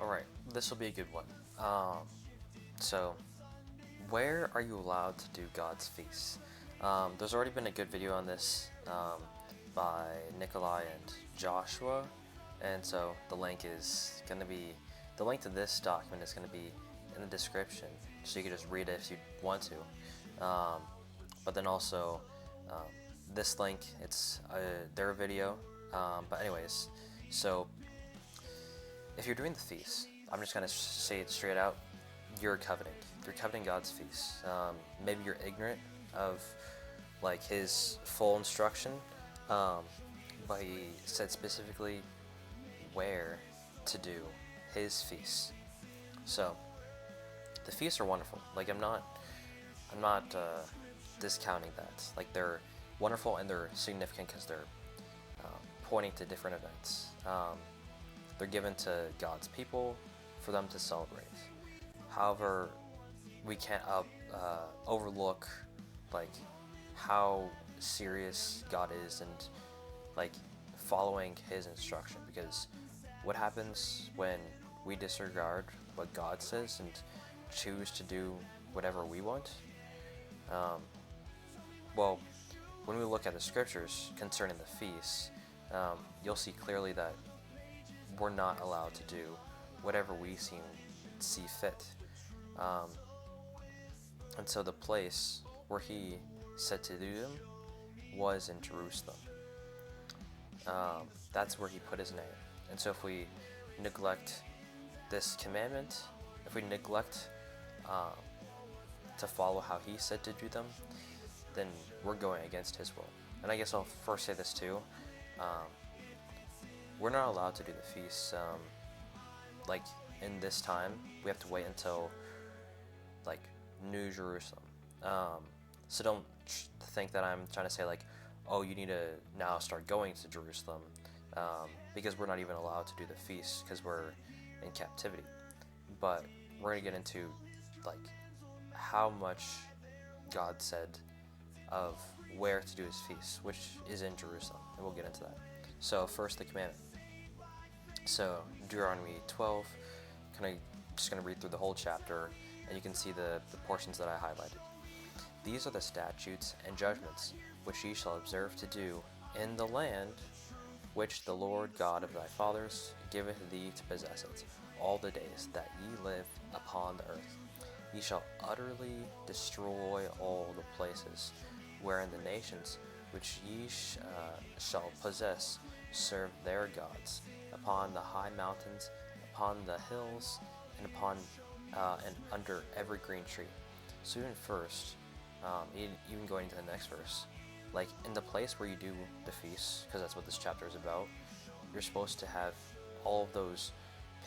Alright, this will be a good one. So, where are you allowed to do God's feasts? There's already been a good video on this by Nikolai and Joshua, and so the link to this document is going to be in the description, so you can just read it if you want to. But then also, um, this link, it's their video. But anyways, so if you're doing the feast, I'm just gonna say it straight out. You're coveting. You're coveting God's feast. Maybe you're ignorant of like His full instruction, but He said specifically where to do His feasts. So the feasts are wonderful. Like I'm not discounting that. Like they're wonderful and they're significant because they're pointing to different events. They're given to God's people for them to celebrate. However, we can't overlook like how serious God is and like following His instruction, because what happens when we disregard what God says and choose to do whatever we want? Um, well, when we look at the scriptures concerning the feasts, you'll see clearly that we're not allowed to do whatever we see fit. Um, and so the place where He said to do them was in Jerusalem. That's where He put His name. And so if we neglect this commandment, if we neglect to follow how He said to do them, then we're going against His will. And I guess I'll first say this too. We're not allowed to do the feasts. Like in this time, we have to wait until like New Jerusalem. So don't think that I'm trying to say like, oh, you need to now start going to Jerusalem, because we're not even allowed to do the feasts because we're in captivity. But we're gonna get into like how much God said of where to do His feasts, which is in Jerusalem, and we'll get into that. So first, the commandment. So Deuteronomy 12, just gonna read through the whole chapter, and you can see the portions that I highlighted. These are the statutes and judgments which ye shall observe to do in the land which the Lord God of thy fathers giveth thee to possess it, all the days that ye live upon the earth. Ye shall utterly destroy all the places wherein the nations which ye shall possess serve their gods, upon the high mountains, upon the hills, and upon and under every green tree. So even first, even going into the next verse, like in the place where you do the feasts, because that's what this chapter is about, you're supposed to have all of those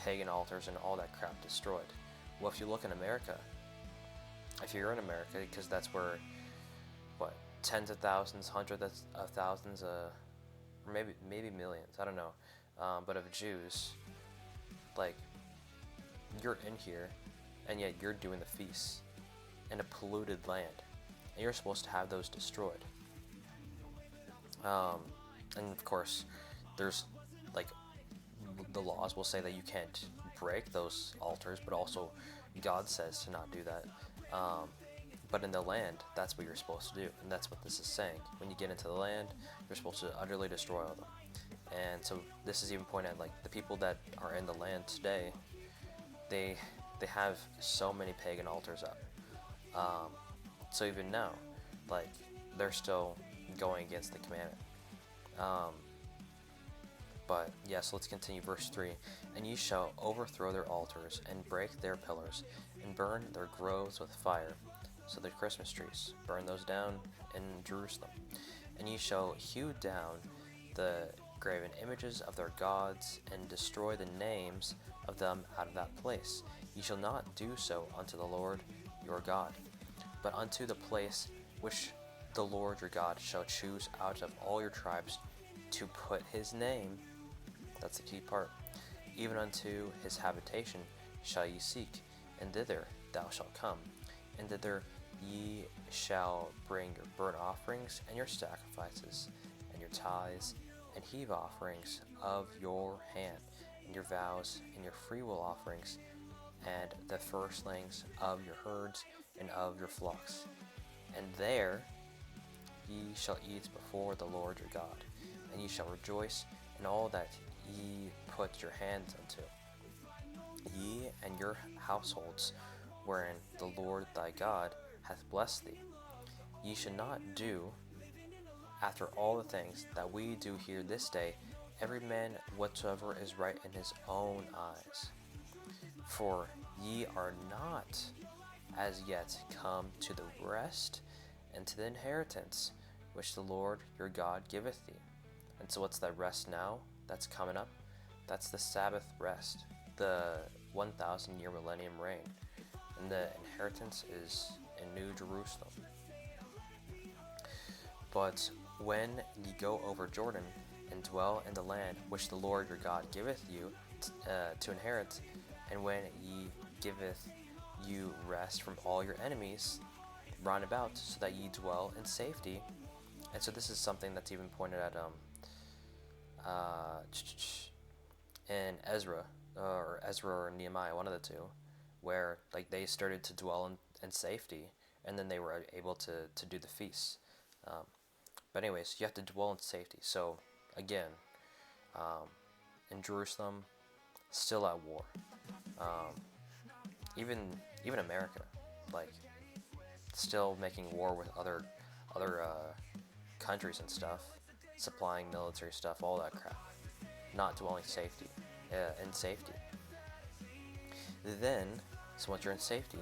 pagan altars and all that crap destroyed. Well, if you look in America, if you're in America, because that's where, what, tens of thousands, hundreds of thousands, or maybe millions, I don't know, but of Jews, like, you're in here, and yet you're doing the feasts in a polluted land, and you're supposed to have those destroyed. And of course, there's like the laws will say that you can't break those altars, but also God says to not do that. But in the land, that's what you're supposed to do, and that's what this is saying. When you get into the land, you're supposed to utterly destroy all of them. And so this is even pointing at like the people that are in the land today. They have so many pagan altars up. So even now, like they're still going against the commandment. But yeah, so let's continue. Verse 3. And ye shall overthrow their altars, and break their pillars, and burn their groves with fire. So the Christmas trees, burn those down in Jerusalem. And ye shall hew down the graven images of their gods, and destroy the names of them out of that place. Ye shall not do so unto the Lord your God, but unto the place which the Lord your God shall choose out of all your tribes to put His name, that's the key part, even unto His habitation shall ye seek, and thither thou shalt come, and thither ye shall bring your burnt offerings and your sacrifices and your tithes and heave offerings of your hand, and your vows, and your freewill offerings, and the firstlings of your herds and of your flocks. And there ye shall eat before the Lord your God, and ye shall rejoice in all that ye put your hands unto, ye and your households, wherein the Lord thy God hath blessed thee. Ye shall not do after all the things that we do here this day, every man whatsoever is right in his own eyes. For ye are not as yet come to the rest and to the inheritance which the Lord your God giveth thee. And so what's that rest now that's coming up? That's the Sabbath rest, the 1,000-year millennium reign. And the inheritance is in New Jerusalem. But when ye go over Jordan and dwell in the land which the Lord your God giveth you to inherit, and when ye giveth you rest from all your enemies round about, so that ye dwell in safety. And so this is something that's even pointed at in Ezra or Nehemiah, one of the two, where like they started to dwell in safety, and then they were able to do the feasts. But anyways, you have to dwell in safety. So again, in Jerusalem, still at war. Even America, like, still making war with other countries and stuff, supplying military stuff, all that crap. Not dwelling in safety. Then, so once you're in safety,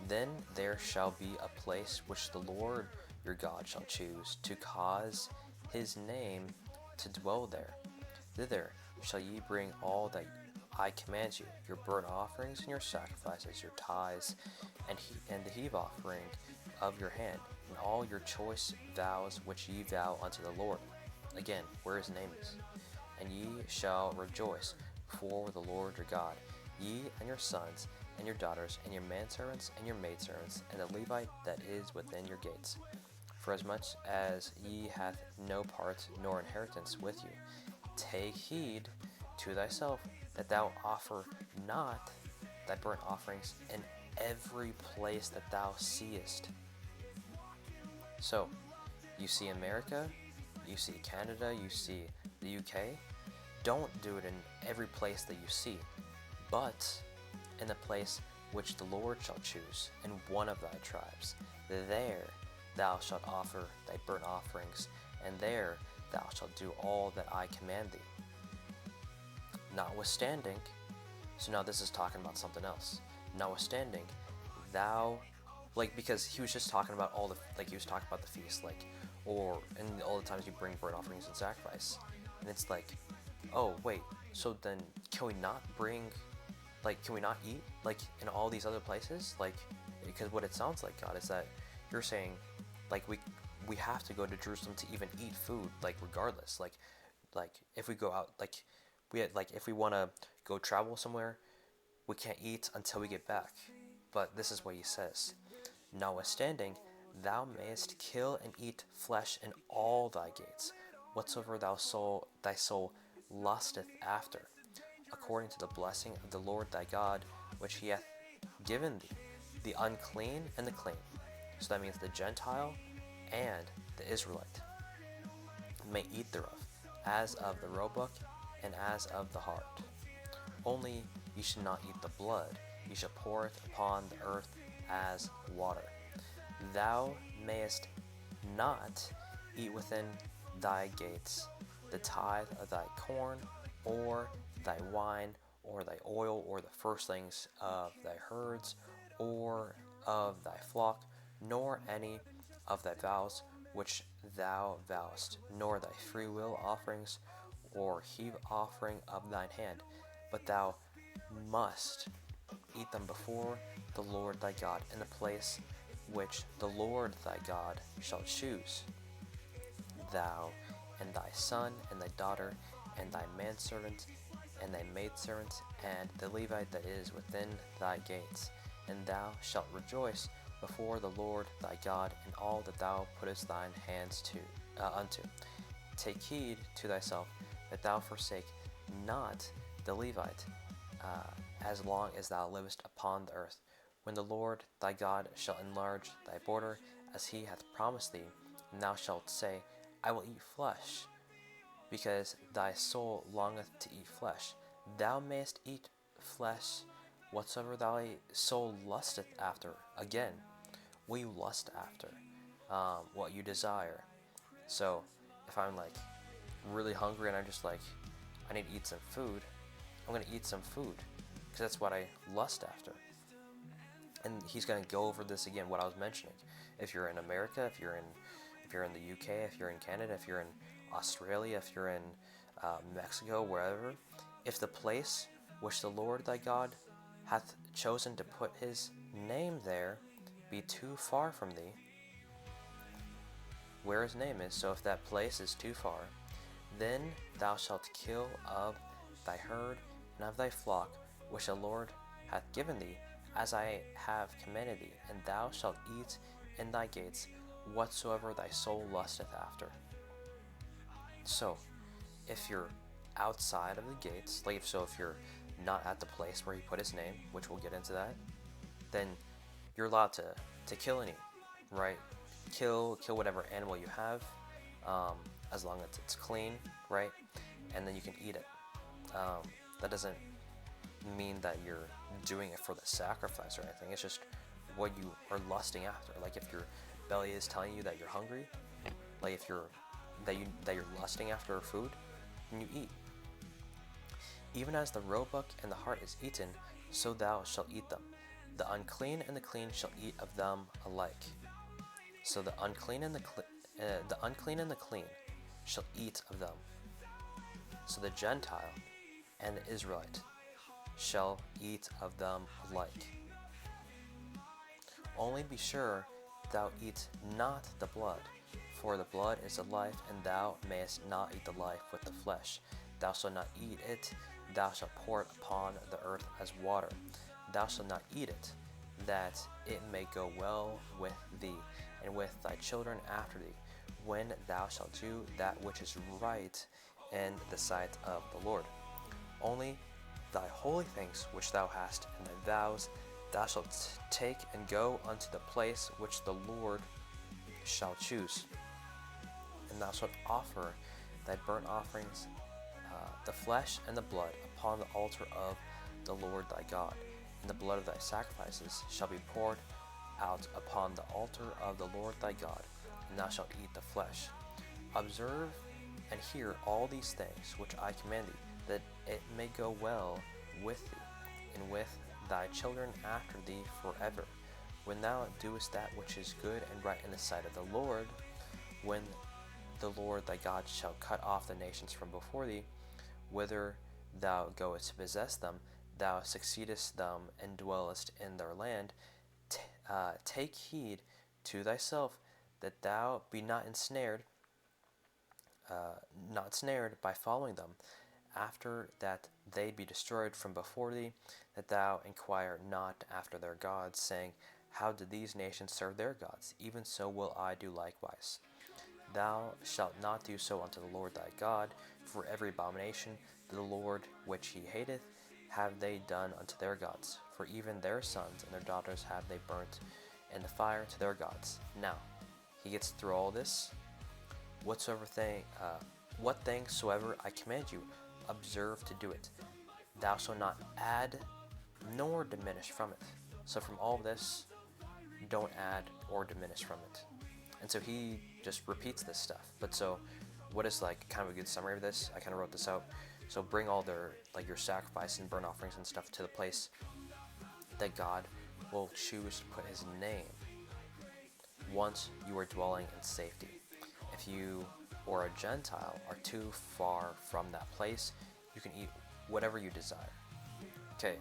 then there shall be a place which the Lord your God shall choose to cause his name to dwell there. Thither shall ye bring all that I command you, your burnt offerings and your sacrifices, your tithes, and the heave offering of your hand, and all your choice vows which ye vow unto the Lord. Again, where his name is. And ye shall rejoice before the Lord your God, ye and your sons and your daughters, and your manservants and your maidservants, and the Levite that is within your gates. For as much as ye hath no part nor inheritance with you, take heed to thyself that thou offer not thy burnt offerings in every place that thou seest. So, you see America, you see Canada, you see the UK. Don't do it in every place that you see, but in the place which the Lord shall choose, in one of thy tribes. There thou shalt offer thy burnt offerings, and there thou shalt do all that I command thee. Notwithstanding, so now this is talking about something else. Notwithstanding, thou, like, because he was just talking about he was talking about the feast, and all the times you bring burnt offerings and sacrifice. And it's like, oh, wait, so then can we not eat, like, in all these other places? Like, because what it sounds like, God, is that you're saying, like, we have to go to Jerusalem to even eat food, like, regardless. Like if we go out, if we want to go travel somewhere, we can't eat until we get back. But this is what he says. Notwithstanding, thou mayest kill and eat flesh in all thy gates, whatsoever thy soul lusteth after, according to the blessing of the Lord thy God, which he hath given thee, the unclean and the clean. So that means the Gentile and the Israelite may eat thereof, as of the roebuck and as of the hart. Only ye shall not eat the blood, ye shall pour it upon the earth as water. Thou mayest not eat within thy gates the tithe of thy corn, or thy wine, or thy oil, or the firstlings of thy herds, or of thy flock, nor any of thy vows which thou vowest, nor thy freewill offerings, or heave offering of thine hand, but thou must eat them before the Lord thy God in the place which the Lord thy God shall choose. Thou and thy son and thy daughter and thy manservant and thy maidservant and the Levite that is within thy gates, and thou shalt rejoice before the Lord thy God in all that thou puttest thine hands unto. Take heed to thyself that thou forsake not the Levite, as long as thou livest upon the earth. When the Lord thy God shall enlarge thy border, as he hath promised thee, and thou shalt say, I will eat flesh, because thy soul longeth to eat flesh. Thou mayest eat flesh whatsoever thy soul lusteth after. Again, what you lust after, what you desire. So, if I'm like really hungry and I'm just like, I need to eat some food, I'm gonna eat some food, because that's what I lust after. And he's gonna go over this again, what I was mentioning. If you're in America, if you're in the UK, if you're in Canada, if you're in Australia, if you're in Mexico, wherever, if the place which the Lord thy God hath chosen to put his name there be too far from thee, where his name is, so if that place is too far, then thou shalt kill of thy herd and of thy flock, which the Lord hath given thee, as I have commanded thee, and thou shalt eat in thy gates whatsoever thy soul lusteth after. So, if you're outside of the gates, like if you're not at the place where he put his name, which we'll get into that, then you're allowed to kill and eat, right? Kill whatever animal you have, as long as it's clean, right? And then you can eat it. That doesn't mean that you're doing it for the sacrifice or anything. It's just what you are lusting after. Like if your belly is telling you that you're hungry, like if you're lusting after food, then you eat. Even as the roebuck and the hart is eaten, so thou shalt eat them. The unclean and the clean shall eat of them alike. So the unclean and the clean shall eat of them. So the Gentile and the Israelite shall eat of them alike. Only be sure thou eat not the blood, for the blood is the life, and thou mayest not eat the life with the flesh. Thou shalt not eat it, thou shalt pour it upon the earth as water. Thou shalt not eat it, that it may go well with thee, and with thy children after thee, when thou shalt do that which is right in the sight of the Lord. Only thy holy things which thou hast, and thy vows, thou shalt take and go unto the place which the Lord shall choose. And thou shalt offer thy burnt offerings, the flesh and the blood, upon the altar of the Lord thy God. And the blood of thy sacrifices shall be poured out upon the altar of the Lord thy God, and thou shalt eat the flesh. Observe and hear all these things which I command thee, that it may go well with thee, and with thy children after thee forever, when thou doest that which is good and right in the sight of the Lord, when the Lord thy God shall cut off the nations from before thee, whither thou goest to possess them, thou succeedest them and dwellest in their land. Take heed to thyself that thou be not ensnared, by following them, after that they be destroyed from before thee, that thou inquire not after their gods, saying, how did these nations serve their gods? Even so will I do likewise. Thou shalt not do so unto the Lord thy God, for every abomination to the Lord which he hateth have they done unto their gods, for even their sons and their daughters have they burnt in the fire to their gods. Now, he gets through all this. What thing soever I command you, observe to do it. Thou shalt not add nor diminish from it. So from all this, don't add or diminish from it. And so he just repeats this stuff. But so what is like kind of a good summary of this? I kind of wrote this out. So bring all their, like your sacrifice and burnt offerings and stuff to the place that God will choose to put his name once you are dwelling in safety. If you or a Gentile are too far from that place, you can eat whatever you desire. Okay,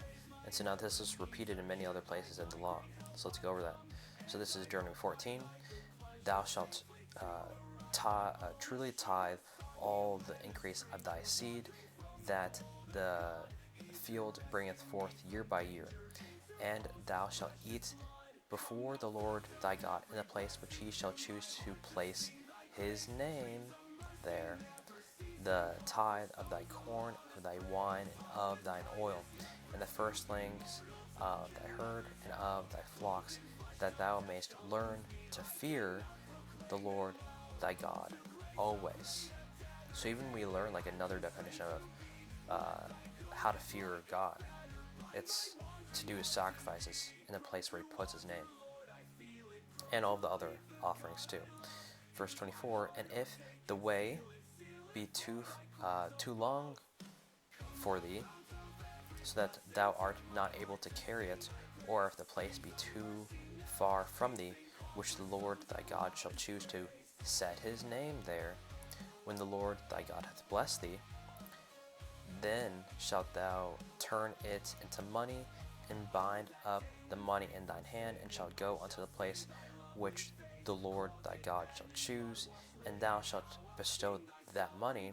and so now this is repeated in many other places in the law. So let's go over that. So this is Deuteronomy 14. Thou shalt truly tithe all the increase of thy seed, that the field bringeth forth year by year. And thou shalt eat before the Lord thy God in the place which he shall choose to place his name there. the tithe of thy corn, of thy wine, and of thine oil, and the firstlings of thy herd and of thy flocks, that thou mayst learn to fear the Lord thy God always. So even we learn like another definition of how to fear God. It's to do his sacrifices in the place where he puts his name, and all of the other offerings too. Verse 24, and if the way be too long for thee, so that thou art not able to carry it, or if the place be too far from thee, which the Lord thy God shall choose to set his name there, when the Lord thy God hath blessed thee, then shalt thou turn it into money, and bind up the money in thine hand, and shalt go unto the place which the Lord thy God shall choose, and thou shalt bestow that money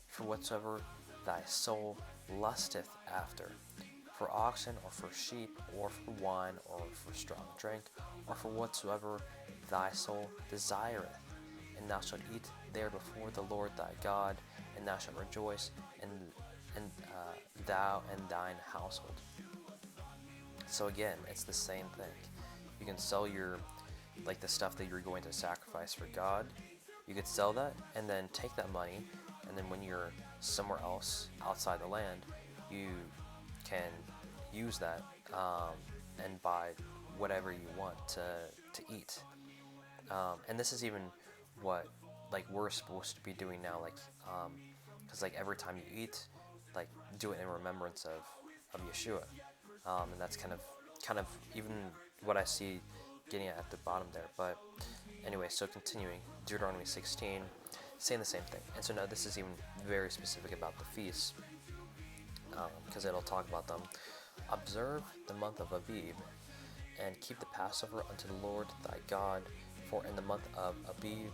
for whatsoever thy soul lusteth after, for oxen, or for sheep, or for wine, or for strong drink, or for whatsoever thy soul desireth. And thou shalt eat there before the Lord thy God, and thou shalt rejoice, and thou and thine household. So again, it's the same thing. You can sell your, like the stuff that you're going to sacrifice for God. You could sell that and then take that money, and then when you're somewhere else outside the land, you can use that and buy whatever you want to eat. And this is even what like we're supposed to be doing now, like because like every time you eat, like do it in remembrance of Yeshua, and that's kind of even what I see getting at the bottom there. But anyway, so continuing, Deuteronomy 16, saying the same thing. And so now this is even very specific about the feasts, because it'll talk about them. Observe the month of Abib, and keep the Passover unto the Lord thy God, for in the month of Abib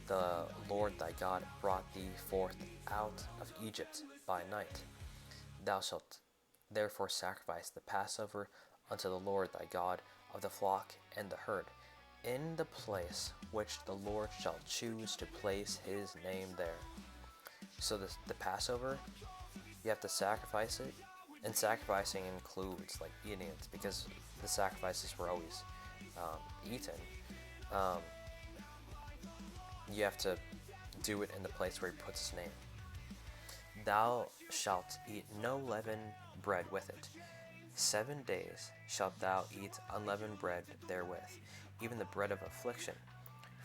the Lord thy God brought thee forth out of Egypt by night. Thou shalt therefore sacrifice the Passover unto the Lord thy God of the flock and the herd, in the place which the Lord shall choose to place his name there. So the Passover, you have to sacrifice it, and sacrificing includes like eating it, because the sacrifices were always eaten. You have to do it in the place where he puts his name. Thou shalt eat no leavened bread with it. 7 days shalt thou eat unleavened bread therewith, even the bread of affliction.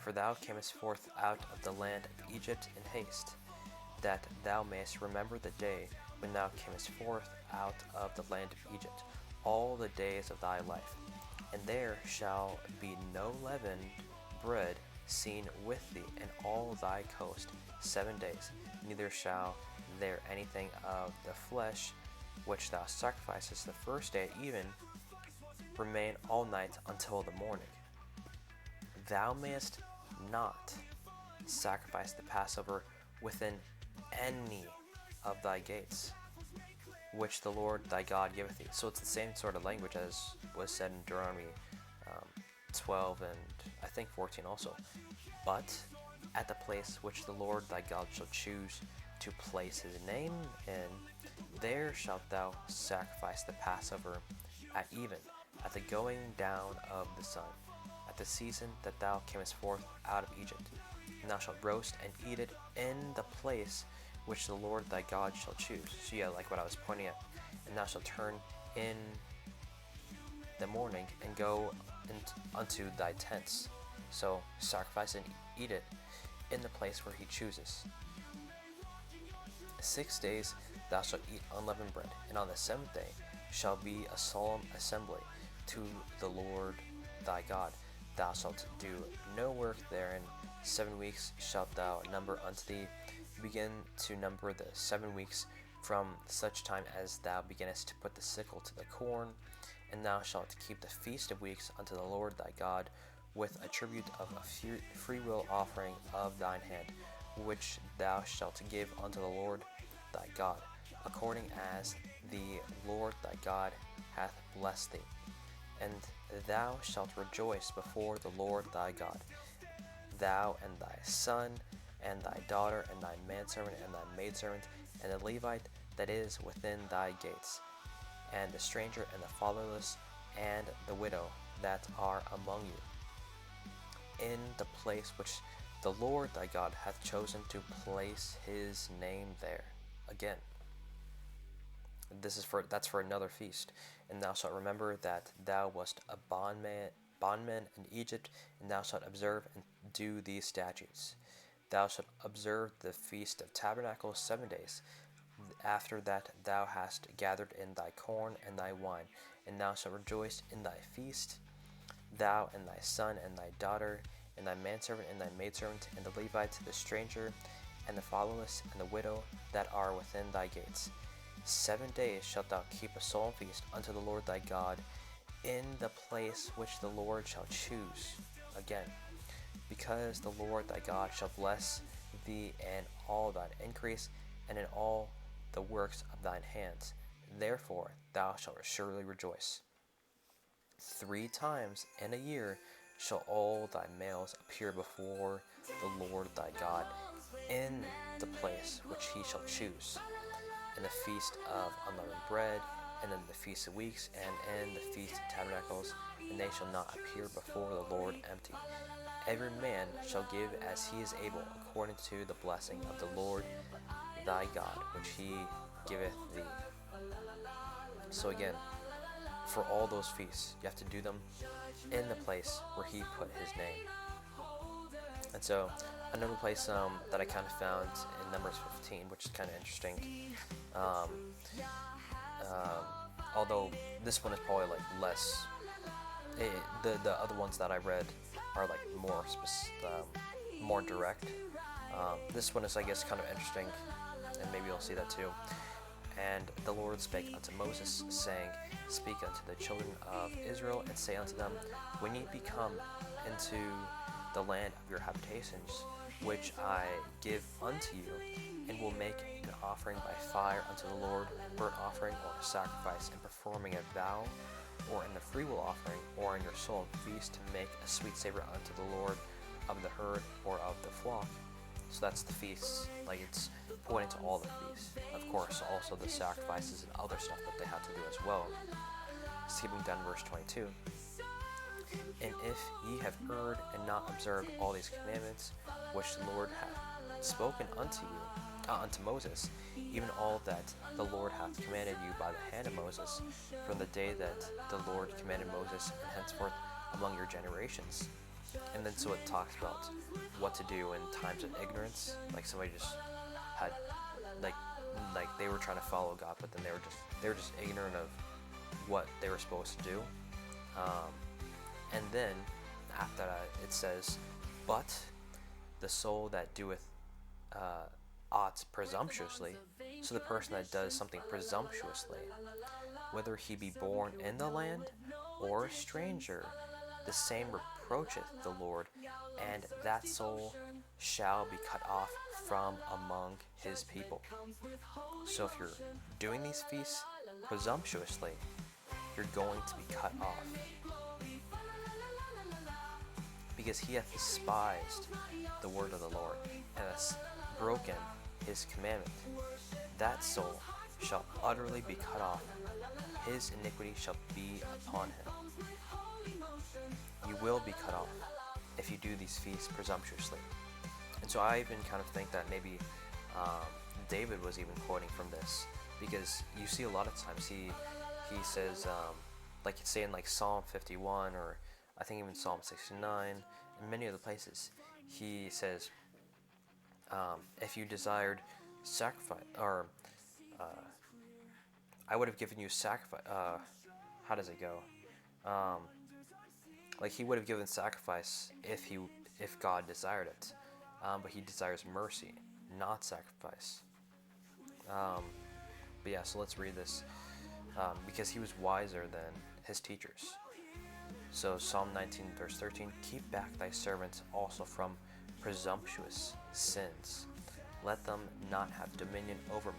For thou camest forth out of the land of Egypt in haste, that thou mayest remember the day when thou camest forth out of the land of Egypt, all the days of thy life. And there shall be no leavened bread seen with thee in all thy coast 7 days, neither shall there anything of the flesh which thou sacrificest the first day at even remain all night until the morning. Thou mayest not sacrifice the Passover within any of thy gates, which the Lord thy God giveth thee. So it's the same sort of language as was said in Deuteronomy 12 and I think 14 also. But at the place which the Lord thy God shall choose to place his name in, there shalt thou sacrifice the Passover at even, at the going down of the sun, at the season that thou camest forth out of Egypt. And thou shalt roast and eat it in the place which the Lord thy God shall choose. So yeah, like what I was pointing at. And thou shalt turn in the morning and go unto thy tents. So sacrifice and eat it in the place where he chooses. 6 days thou shalt eat unleavened bread, and on the 7th day shall be a solemn assembly to the Lord thy God. Thou shalt do no work therein. 7 weeks shalt thou number unto thee. Begin to number the 7 weeks from such time as thou beginnest to put the sickle to the corn. And thou shalt keep the feast of weeks unto the Lord thy God, with a tribute of a freewill offering of thine hand, which thou shalt give unto the Lord thy God, according as the Lord thy God hath blessed thee. And thou shalt rejoice before the Lord thy God, thou and thy son, and thy daughter, and thy manservant, and thy maidservant, and the Levite that is within thy gates, and the stranger, and the fatherless, and the widow that are among you, in the place which the Lord thy God hath chosen to place his name there. Again, that's for another feast. And thou shalt remember that thou wast a bondman in Egypt, and thou shalt observe and do these statutes. Thou shalt observe the feast of tabernacles 7 days. After that thou hast gathered in thy corn and thy wine, and thou shalt rejoice in thy feast, thou and thy son and thy daughter, and thy manservant and thy maidservant, and the Levite, the stranger, and the fatherless, and the widow that are within thy gates. 7 days shalt thou keep a solemn feast unto the Lord thy God in the place which the Lord shall choose. Again, because the Lord thy God shall bless thee in all thine increase, and in all the works of thine hands. Therefore thou shalt surely rejoice. 3 times in a year shall all thy males appear before the Lord thy God in the place which he shall choose, in the feast of unleavened bread, and in the feast of weeks, and in the feast of tabernacles, and they shall not appear before the Lord empty. Every man shall give as he is able, according to the blessing of the Lord thy God, which he giveth thee. So again, for all those feasts, you have to do them in the place where he put his name. And so another place that I kind of found in Numbers 15, which is kind of interesting, although this one is probably like less, the other ones that I read are like more direct. This one is, I guess, kind of interesting, and maybe you'll see that too. And the Lord spake unto Moses, saying, Speak unto the children of Israel, and say unto them, When ye be come into the land of your habitations, which I give unto you, and will make an offering by fire unto the Lord, burnt offering or a sacrifice, in performing a vow, or in the freewill offering, or in your solemn feast, to make a sweet savor unto the Lord of the herd or of the flock. So that's the feasts, like it's pointing to all the feasts. Of course, also the sacrifices and other stuff that they had to do as well. Skipping down verse 22. And if ye have erred and not observed all these commandments, which the Lord hath spoken unto you, unto Moses, even all that the Lord hath commanded you by the hand of Moses, from the day that the Lord commanded Moses, and henceforth among your generations. And then so it talks about what to do in times of ignorance, like somebody just had, like they were trying to follow God, but then they were just ignorant of what they were supposed to do. And then after that it says, but the soul that doeth aught presumptuously, so the person that does something presumptuously, whether he be born in the land or a stranger, the same reproacheth the Lord, and that soul shall be cut off from among his people. So if you're doing these feasts presumptuously, you're going to be cut off, because he hath despised the word of the Lord, and hath broken his commandment. That soul shall utterly be cut off, his iniquity shall be upon him. You will be cut off if you do these feasts presumptuously. And so I even kind of think that maybe David was even quoting from this, because you see a lot of times he says, like it's saying like Psalm 51, or I think even Psalm 69, and many other places, he says, if you desired sacrifice, or I would have given you sacrifice. How does it go? Like he would have given sacrifice if God desired it, but he desires mercy, not sacrifice. But yeah, so let's read this, because he was wiser than his teachers. So Psalm 19 verse 13, keep back thy servants also from presumptuous sins. Let them not have dominion over me.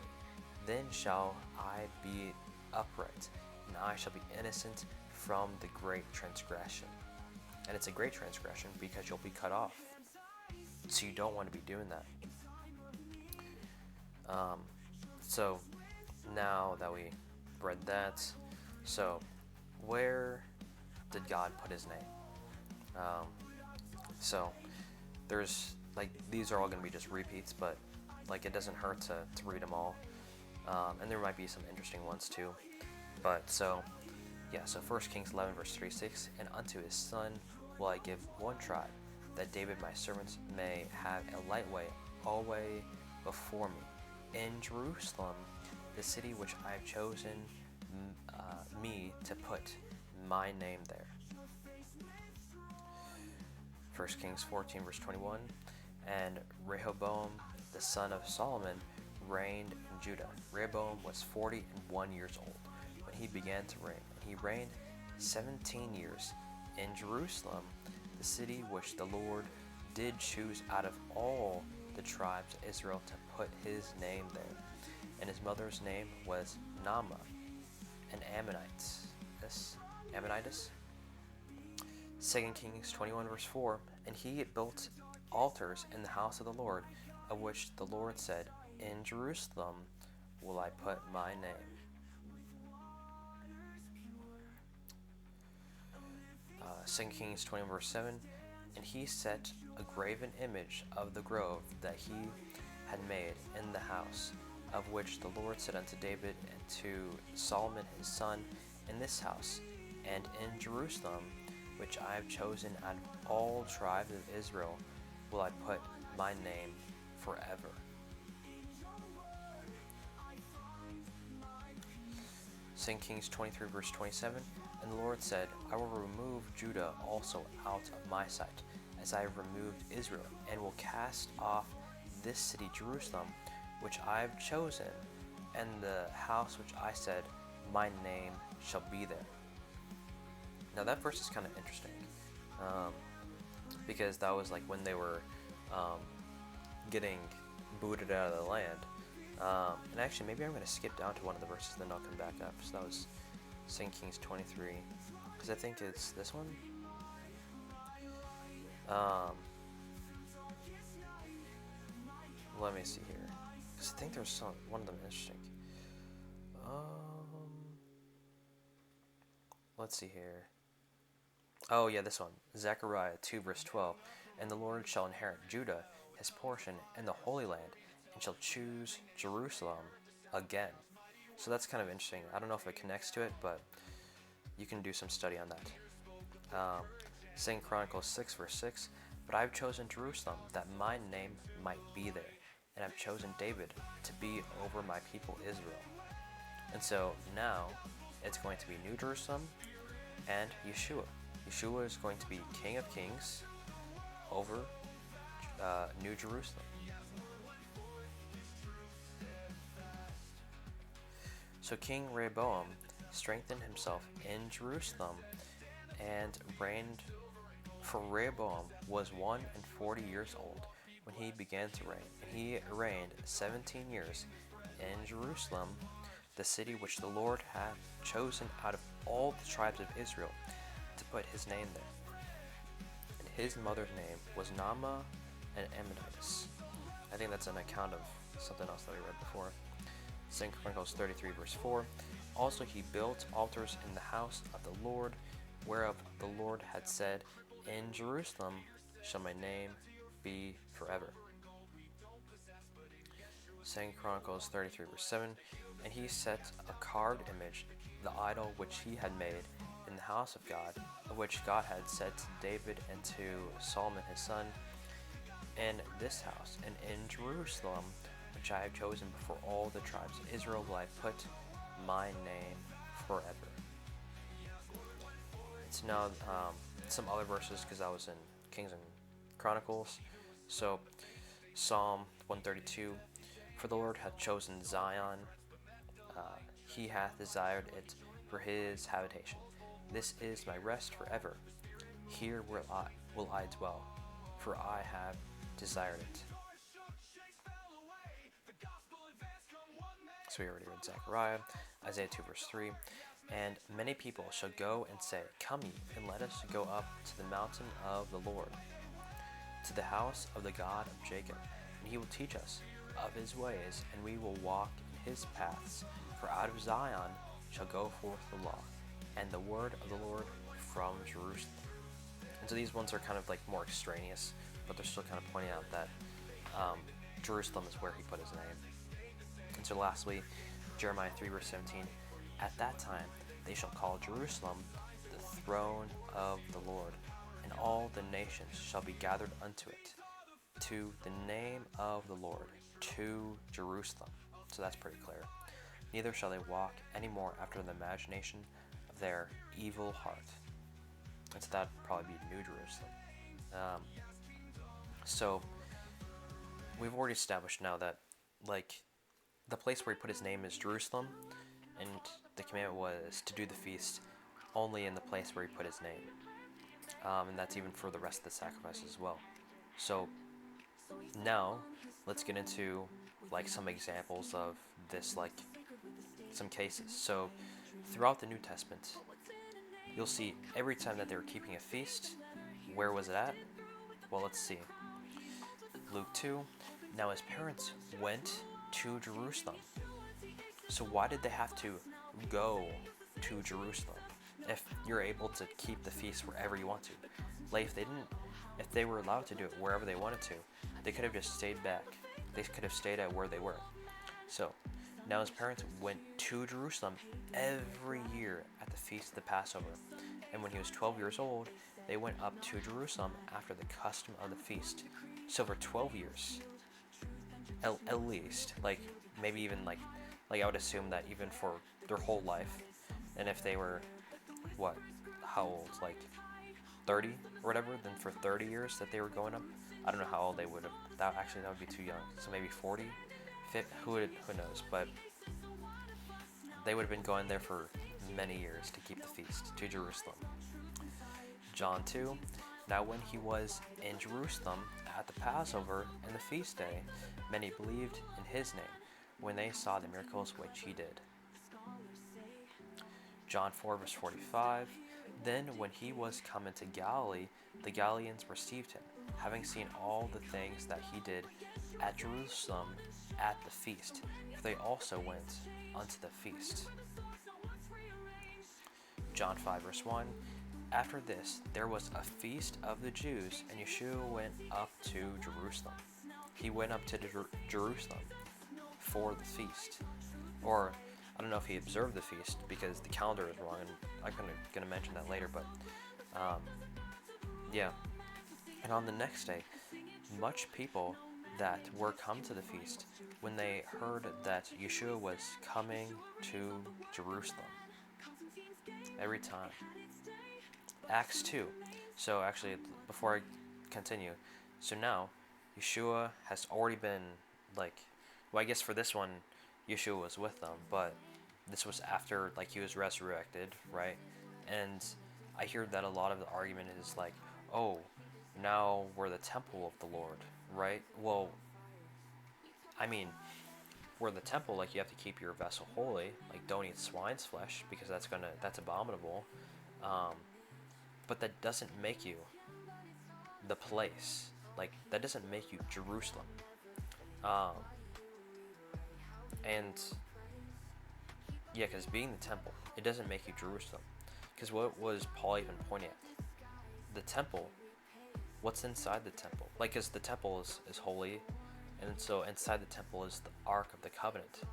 Then shall I be upright, and I shall be innocent from the great transgression. And it's a great transgression because you'll be cut off. So you don't want to be doing that. So now that we read that, so where did God put his name? So there's like, these are all going to be just repeats, but like it doesn't hurt to read them all. And there might be some interesting ones too. But so, yeah, so 1 Kings 11 verse 3-6, and unto his son will I give one tribe, that David my servant may have a light way always before me. In Jerusalem, the city which I have chosen me to put my name there. 1 Kings 14 verse 21, and Rehoboam the son of Solomon reigned in Judah. Rehoboam was 41 years old when he began to reign, and he reigned 17 years in Jerusalem, the city which the Lord did choose out of all the tribes of Israel to put his name there. And his mother's name was Naamah, an Ammonitess. 2 Kings 21 verse 4, and he built altars in the house of the Lord, of which the Lord said, in Jerusalem will I put my name. 2 Kings 20 verse 7, and he set a graven image of the grove that he had made in the house, of which the Lord said unto David and to Solomon his son, in this house and in Jerusalem, which I have chosen out of all tribes of Israel, will I put my name forever. St. Kings 23 verse 27, and the Lord said, I will remove Judah also out of my sight, as I have removed Israel, and will cast off this city Jerusalem, which I have chosen, and the house which I said, my name shall be there. Now that verse is kind of interesting, because that was like when they were getting booted out of the land. And actually, maybe I'm going to skip down to one of the verses, then I'll come back up. So that was St. Kings 23, because I think it's this one. Let me see here, because I think there's one of them interesting. Let's see here. Oh yeah, this one. Zechariah 2 verse 12. And the Lord shall inherit Judah, his portion, in the Holy Land, and shall choose Jerusalem again. So that's kind of interesting. I don't know if it connects to it, but you can do some study on that. 2 Chronicles 6 verse 6. But I have chosen Jerusalem, that my name might be there, and I've chosen David to be over my people Israel. And so now it's going to be New Jerusalem and Yeshua. Yeshua is going to be King of Kings over New Jerusalem. So King Rehoboam strengthened himself in Jerusalem and reigned. For Rehoboam was 41 years old when he began to reign, and he reigned 17 years in Jerusalem, the city which the Lord had chosen out of all the tribes of Israel to put his name there. And his mother's name was Naamah, an Ammonitess. I think that's an account of something else that we read before. 2 Chronicles 33 verse 4. Also he built altars in the house of the Lord, whereof the Lord had said, in Jerusalem shall my name be forever. 2 Chronicles 33 verse 7. And he set a carved image, the idol which he had made, in the house of God, of which God had said to David and to Solomon his son, in this house and in Jerusalem, which I have chosen before all the tribes of Israel, will I put my name forever. So now some other verses, because I was in Kings and Chronicles. So Psalm 132, for the Lord hath chosen Zion, he hath desired it for his habitation. This is my rest forever. Here will I dwell, for I have desired it. So we already read Zechariah, Isaiah 2 verse 3. And many people shall go and say, come ye, and let us go up to the mountain of the Lord, to the house of the God of Jacob, and he will teach us of his ways, and we will walk in his paths. For out of Zion shall go forth the law, and the word of the Lord from Jerusalem. And so these ones are kind of like more extraneous, but they're still kind of pointing out that Jerusalem is where he put his name. And so lastly, Jeremiah 3 verse 17, at that time they shall call Jerusalem the throne of the Lord, and all the nations shall be gathered unto it, to the name of the Lord, to Jerusalem. So that's pretty clear. Neither shall they walk any more after the imagination of their evil heart. And so that'd probably be New Jerusalem. So we've already established now that like the place where he put his name is Jerusalem, and the commandment was to do the feast only in the place where he put his name. And that's even for the rest of the sacrifices as well. So now let's get into like some examples of this, like some cases. So throughout the New Testament, you'll see every time that they were keeping a feast, where was it at? Well, let's see. Luke 2, now his parents went to Jerusalem. So why did they have to go to Jerusalem if you're able to keep the feast wherever you want to? Like if they were allowed to do it wherever they wanted to, they could have just stayed back. They could have stayed at where they were. So now his parents went to Jerusalem every year at the feast of the Passover. And when he was 12 years old, they went up to Jerusalem after the custom of the feast. So for 12 years, at least, like maybe even like I would assume that even for their whole life, and if they were, how old, like 30 or whatever, then for 30 years that they were going up, I don't know how old they would have, that would be too young, so maybe 40, 50, who knows, but they would have been going there for many years to keep the feast, to Jerusalem. John 2, now when he was in Jerusalem at the Passover and the feast day, many believed in his name when they saw the miracles which he did. John 4 verse 45, then when he was come into Galilee, the Galileans received him, having seen all the things that he did at Jerusalem at the feast, for they also went unto the feast. John 5 verse 1, after this there was a feast of the Jews, and Yeshua went up to Jerusalem. He went up to Jerusalem for the feast. Or, I don't know if he observed the feast, because the calendar is wrong, and I'm going to mention that later, but, yeah. And on the next day, much people that were come to the feast, when they heard that Yeshua was coming to Jerusalem, every time. Acts 2. So actually, before I continue, so now, Yeshua has already been, I guess for this one, Yeshua was with them, but this was after, he was resurrected, right? And I hear that a lot of the argument is oh, now we're the temple of the Lord, right? Well, I mean, we're the temple, you have to keep your vessel holy, don't eat swine's flesh, because that's abominable, but that doesn't make you the place, that doesn't make you Jerusalem, and yeah, because being the temple, it doesn't make you Jerusalem, because what was Paul even pointing at? The temple, what's inside the temple? Because the temple is holy, and so inside the temple is the Ark of the Covenant,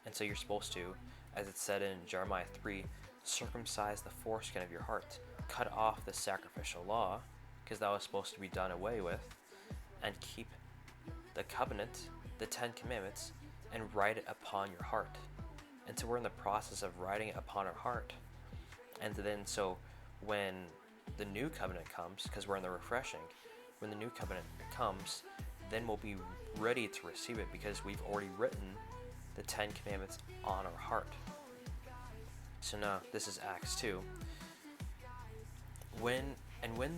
and so you're supposed to, as it said in Jeremiah 3, circumcise the foreskin of your heart, cut off the sacrificial law, because that was supposed to be done away with, and keep the covenant, the 10 commandments, and write it upon your heart. And so we're in the process of writing it upon our heart. And then so when the new covenant comes, because we're in the refreshing, when the new covenant comes, then we'll be ready to receive it, because we've already written the 10 commandments on our heart. So now this is Acts 2. When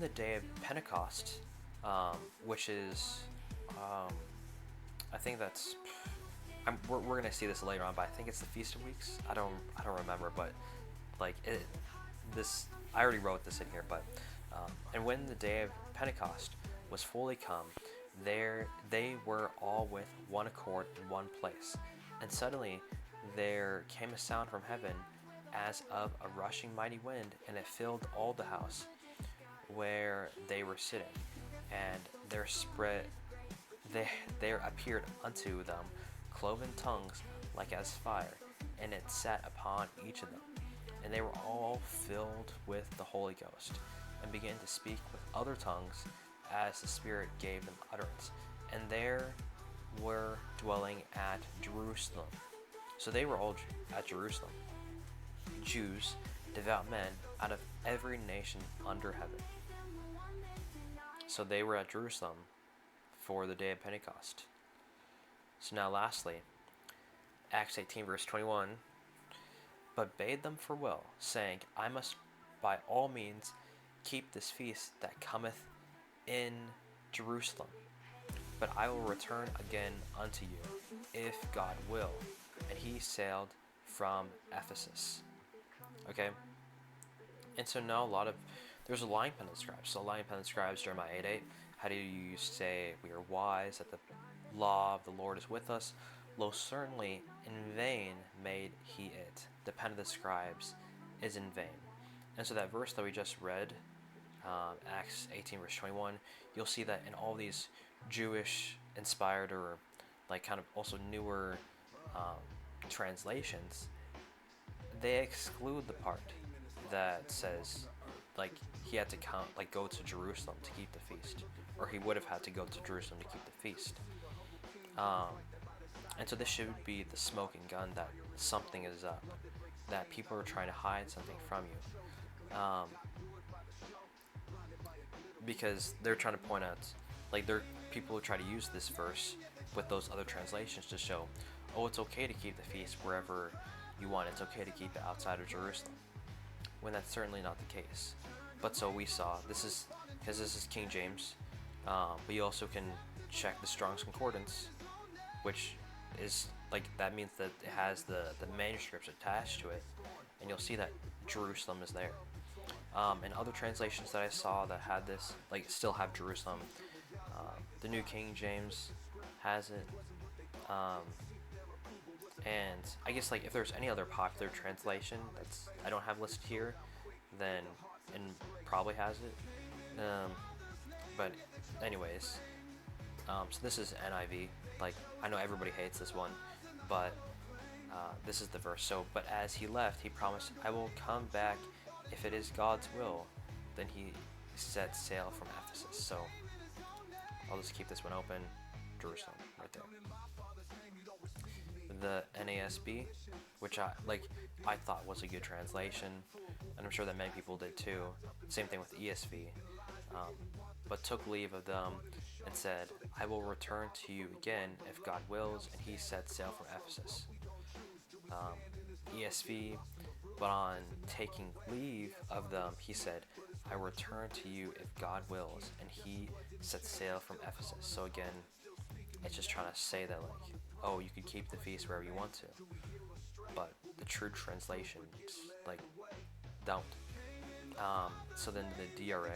the day of Pentecost, which is, I think that's, we're gonna see this later on, but I think it's the Feast of Weeks. I don't remember, but I already wrote this in here, but and when the day of Pentecost was fully come, there they were all with one accord in one place. And suddenly there came a sound from heaven as of a rushing mighty wind, and it filled all the house where they were sitting. And there appeared unto them cloven tongues like as fire, and it sat upon each of them. And they were all filled with the Holy Ghost, and began to speak with other tongues as the Spirit gave them utterance. And there were dwelling at Jerusalem. So they were all at Jerusalem, Jews, devout men out of every nation under heaven. So they were at Jerusalem for the day of Pentecost. So now lastly, Acts 18 verse 21, but bade them farewell, saying, I must by all means keep this feast that cometh in Jerusalem, but I will return again unto you, if God will. And he sailed from Ephesus. Okay? And so now there's a lying pen of scribes. So lying pen of scribes, Jeremiah 8:8. How do you say we are wise, that the law of the Lord is with us? Lo, certainly in vain made he it. The pen of the scribes is in vain. And so that verse that we just read, Acts 18 verse 21, you'll see that in all these Jewish inspired or like kind of also newer translations, they exclude the part that says like he had to go to Jerusalem to keep the feast, or he would have had to go to Jerusalem to keep the feast. And so this should be the smoking gun that something is up, that people are trying to hide something from you, because they're trying to point out, like people who try to use this verse with those other translations to show, oh, it's okay to keep the feast wherever you want. It's okay to keep it outside of Jerusalem, when that's certainly not the case. But so we saw, because this is King James, but you also can check the Strong's Concordance, which is like, that means that it has the manuscripts attached to it, and you'll see that Jerusalem is there. And other translations that I saw that had this, like, still have Jerusalem, the New King James has it, and I guess like if there's any other popular translation that's I don't have listed here, then and probably has it. But anyways, so this is NIV. Like, I know everybody hates this one, but this is the verse. So, but as he left, he promised, I will come back if it is God's will. Then he set sail from Ephesus. So I'll just keep this one open. Jerusalem, right there. The NASB, which I thought was a good translation, and I'm sure that many people did too. Same thing with ESV. But took leave of them and said, I will return to you again if God wills, and he set sail from Ephesus. ESV, but on taking leave of them, he said, I will return to you if God wills, and he set sail from Ephesus. So again, it's just trying to say that, like, oh, you could keep the feast wherever you want to, but the true translation, like, don't. So then the DRA,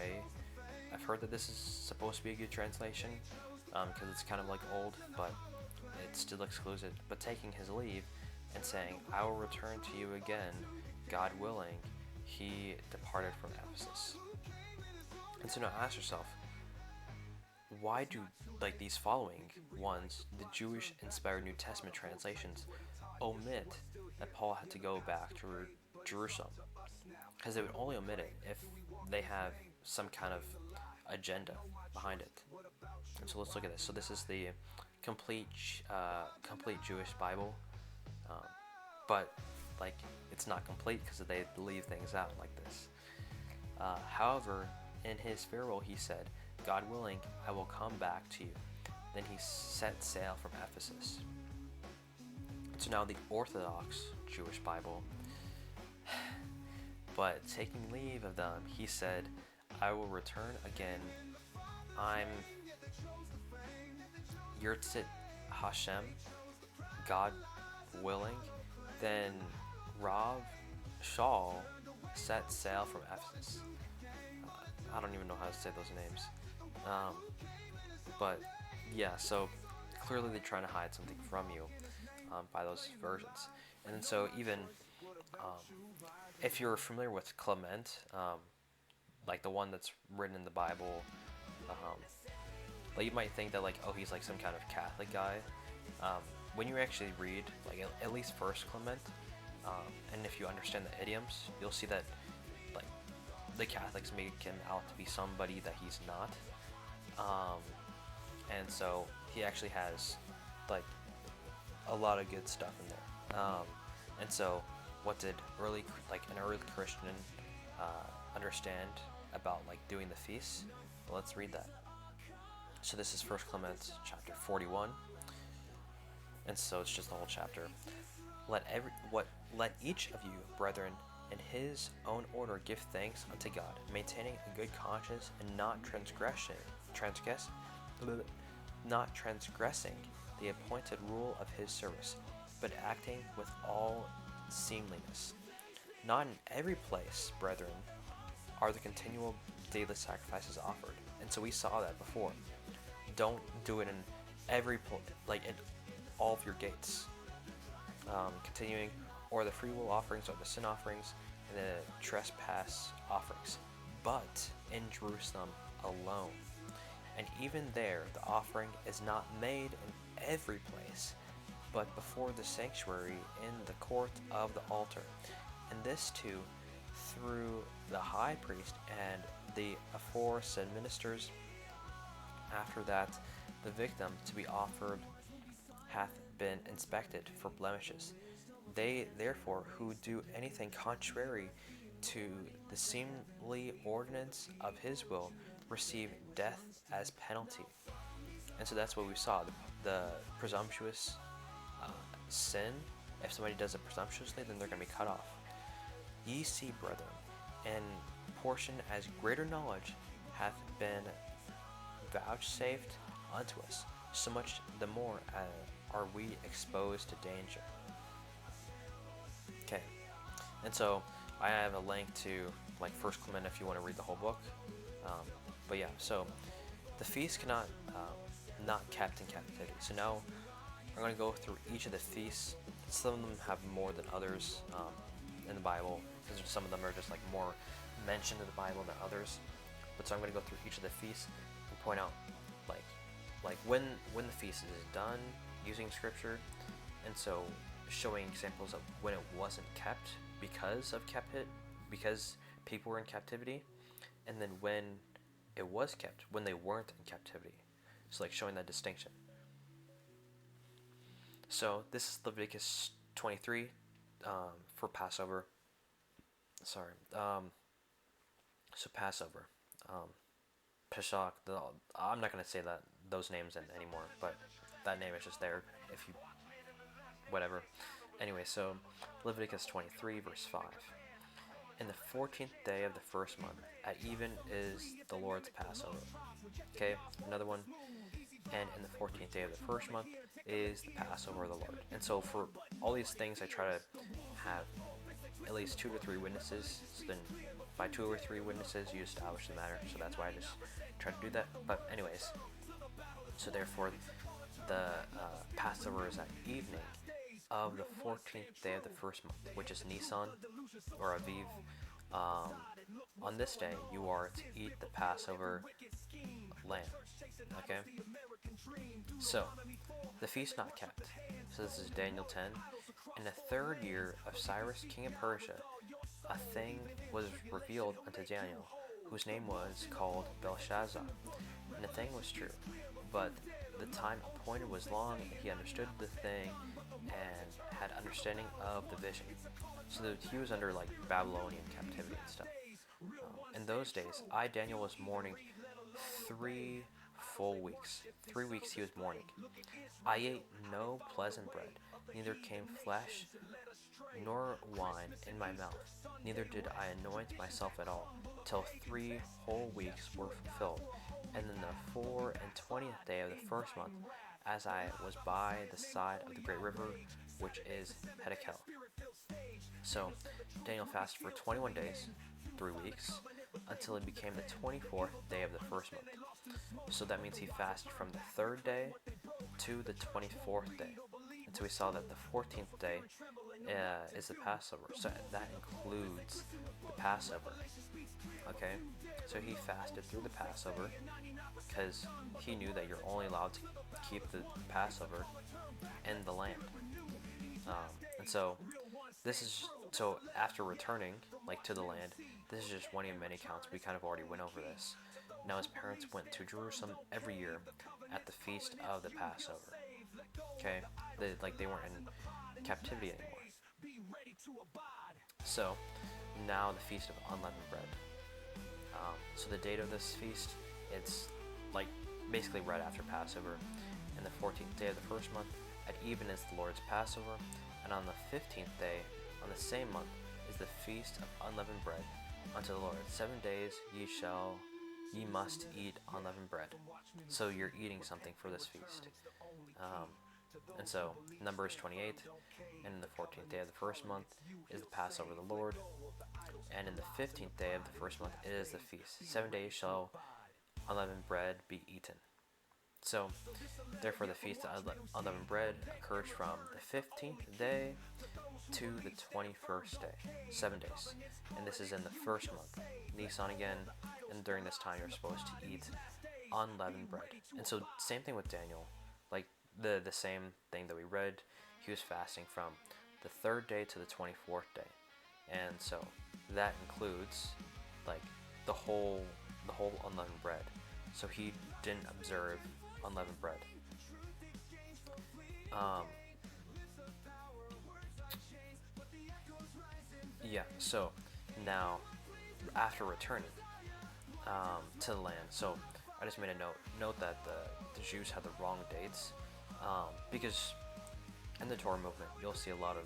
I've heard that this is supposed to be a good translation, because it's kind of like old, but it still excludes it. But taking his leave and saying, I will return to you again, God willing, he departed from Ephesus. And so now ask yourself, why do, like, these following ones, the Jewish inspired New Testament translations, omit that Paul had to go back to Jerusalem? Because they would only omit it if they have some kind of agenda behind it. And so let's look at this. So this is the complete Jewish Bible, but like, it's not complete because they leave things out like this. However, in his farewell he said, God willing, I will come back to you. Then he set sail from Ephesus. So now the Orthodox Jewish Bible, but taking leave of them, he said, I will return again. I'm Yirtzit Hashem, God willing. Then Rav Shaul set sail from Ephesus. I don't even know how to say those names. Um, but yeah, so clearly they're trying to hide something from you by those versions. And then so even um, if you're familiar with Clement, like the one that's written in the Bible, um, like you might think that like, oh, he's like some kind of Catholic guy. Um, when you actually read like at least First Clement, and if you understand the idioms, you'll see that like the Catholics make him out to be somebody that he's not. Um, and so he actually has like a lot of good stuff in there. And so, what did an early Christian understand about like doing the feasts? Well, let's read that. So this is First Clement chapter 41, and so it's just the whole chapter. Let each of you, brethren, in his own order give thanks unto God, maintaining a good conscience and not transgressing the appointed rule of his service, but acting with all seemliness. Not in every place, brethren, are the continual daily sacrifices offered. And so we saw that before. Don't do it in every like in all of your gates. Continuing, or the free will offerings, or the sin offerings, and the trespass offerings, but in Jerusalem alone. And even there, the offering is not made in every place, but before the sanctuary in the court of the altar. And this too, through the high priest and the aforesaid ministers. After that, the victim to be offered hath been inspected for blemishes. They, therefore, who do anything contrary to the seemly ordinance of his will, receive death as penalty. And so that's what we saw, the presumptuous sin. If somebody does it presumptuously, then they're going to be cut off. Ye see, brethren, and portion as greater knowledge hath been vouchsafed unto us, so much the more are we exposed to danger. Okay, and so I have a link to like First Clement if you want to read the whole book. But yeah, so the feasts cannot not kept in captivity. So now I'm going to go through each of the feasts. Some of them have more than others in the Bible, because some of them are just like more mentioned in the Bible than others. But so I'm going to go through each of the feasts and point out like when the feast is done using scripture, and so showing examples of when it wasn't kept because people were in captivity, and then when it was kept when they weren't in captivity. So like showing that distinction. So this is Leviticus 23 for Passover. Sorry. So Passover. Pesach. I'm not going to say those names anymore, but that name is just there if you... whatever. Anyway, so Leviticus 23 verse 5. In the 14th day of the first month, at even is the Lord's Passover. Okay, another one. And in the 14th day of the first month is the Passover of the Lord. And so for all these things, I try to have at least 2 to 3 witnesses. So then by 2 or 3 witnesses, you establish the matter. So that's why I just try to do that. But anyways, so therefore, the Passover is at evening of the 14th day of the first month, which is Nisan or Aviv. On this day, you are to eat the Passover lamb. Okay? So, the feast not kept. So this is Daniel 10. In the 3rd year of Cyrus, king of Persia, a thing was revealed unto Daniel, whose name was called Belshazzar. And the thing was true, but the time appointed was long, and he understood the thing and had understanding of the vision. So that he was under like Babylonian captivity and stuff. In those days, I, Daniel, was mourning 3 full weeks. 3 weeks he was mourning. I ate no pleasant bread, neither came flesh nor wine in my mouth, neither did I anoint myself at all, till 3 whole weeks were fulfilled. And then the 24th day of the first month, as I was by the side of the great river, which is Hiddekel. So Daniel fasted for 21 days, 3 weeks. until it became the 24th day of the first month. So that means he fasted from the third day to the 24th day. And so we saw that the 14th day is the Passover. So that includes the Passover. Okay? So he fasted through the Passover because he knew that you're only allowed to keep the Passover in the land. And so this is so after returning like to the land, this is just one of many accounts. We kind of already went over this. Now his parents went to Jerusalem every year at the feast of the Passover. Okay, they weren't in captivity anymore. So now the feast of unleavened bread. So the date of this feast, it's like basically right after Passover, and the 14th day of the first month at even is the Lord's Passover, and on the 15th day on the same month is the feast of unleavened bread unto the Lord. 7 days ye must eat unleavened bread. So you're eating something for this feast. And so Numbers 28, and in the 14th day of the first month is the Passover of the Lord, and in the 15th day of the first month it is the feast. 7 days shall unleavened bread be eaten. So, therefore, the feast of unleavened bread occurs from the 15th day to the 21st day, 7 days, and this is in the first month, Nisan again, and during this time you're supposed to eat unleavened bread. And so, same thing with Daniel, like the same thing that we read, he was fasting from the 3rd day to the 24th day, and so that includes like the whole unleavened bread. So he didn't observe unleavened bread. So now after returning to the land, so I just made a note that the Jews had the wrong dates, because in the Torah movement you'll see a lot of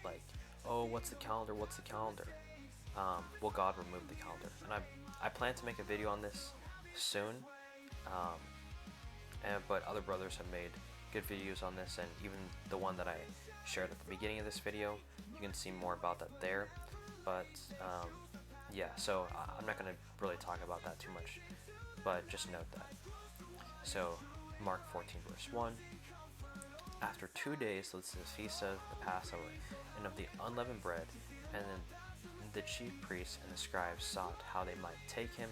like, oh, what's the calendar? Well, God removed the calendar, and I plan to make a video on this soon, but other brothers have made good videos on this, and even the one that I shared at the beginning of this video, you can see more about that there. But so I'm not going to really talk about that too much, but just note that. So Mark 14 verse 1, after 2 days was the feast of the Passover and of the unleavened bread, and then the chief priests and the scribes sought how they might take him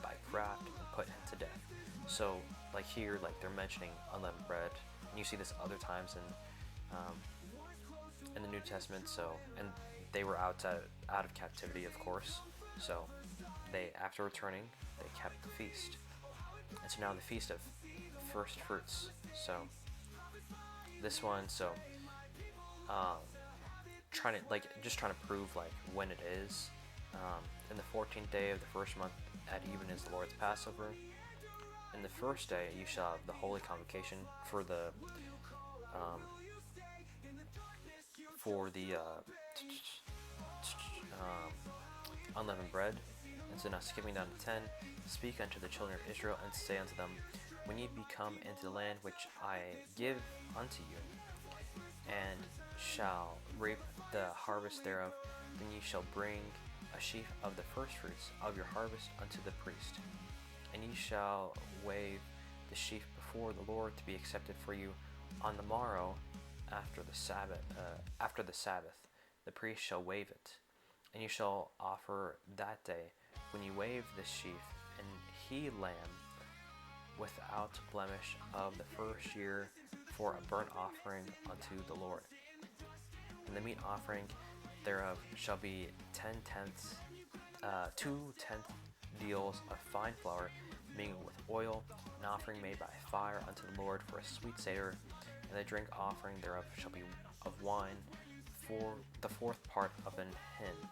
by craft and put him to death. So like here, like they're mentioning unleavened bread, and you see this other times in the New Testament. So, and they were out of captivity, of course. So they, after returning, they kept the feast. And so now the feast of first fruits. So this one, trying to prove like when it is. In the 14th day of the first month at even is the Lord's Passover. In the first day you shall have the holy convocation for the unleavened bread. And so now skipping down to 10, speak unto the children of Israel and say unto them, when ye be come into the land which I give unto you, and shall reap the harvest thereof, then ye shall bring a sheaf of the firstfruits of your harvest unto the priest, and ye shall wave the sheaf before the Lord to be accepted for you on the morrow after the Sabbath. The priest shall wave it, and you shall offer that day when you wave the sheaf an he lamb without blemish of the first year for a burnt offering unto the Lord. And the meat offering thereof shall be 2/10 deals of fine flour mingled with oil, an offering made by fire unto the Lord for a sweet savour, and the drink offering thereof shall be of wine for the 4th part of an hin.